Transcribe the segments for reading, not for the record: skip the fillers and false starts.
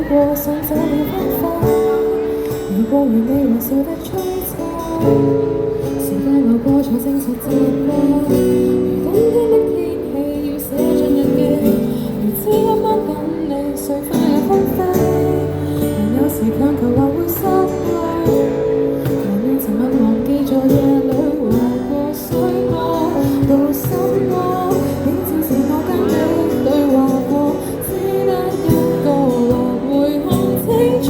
過，想找你分享。如果為你還笑得璀璨，時間流過才證實習慣。如冬天的天氣要寫進日記，如知一晚等你，隨風也風飛。但有時強求或會失去，但願沉默忘記在夜裏劃過水波到心窩，映照是我跟你對話過，只得一個或會看清楚。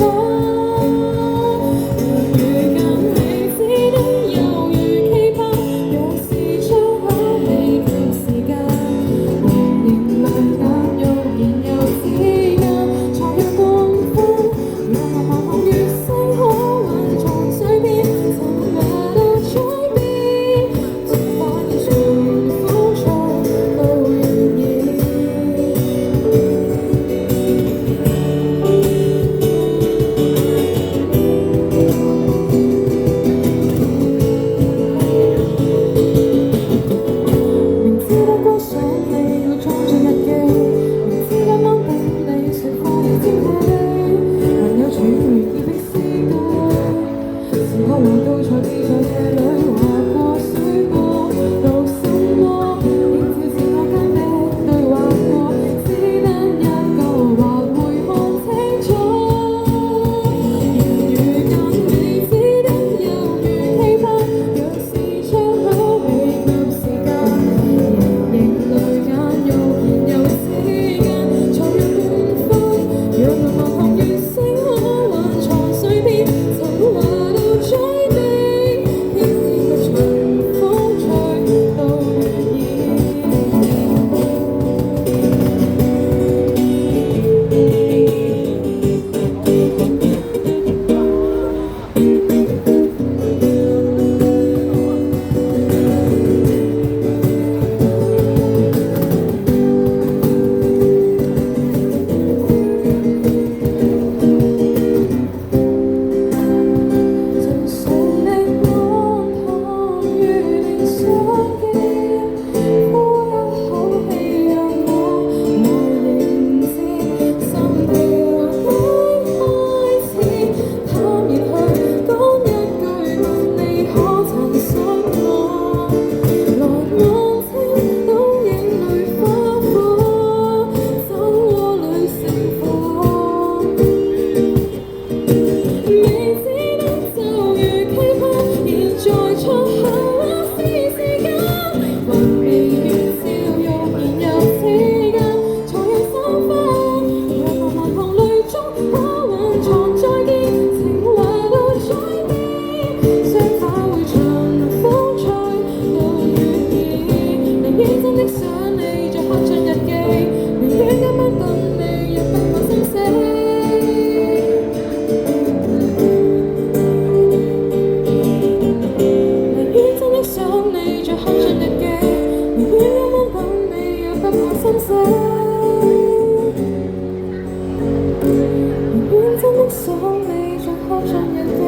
想你，再刻進日記，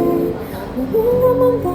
寧願啱啱等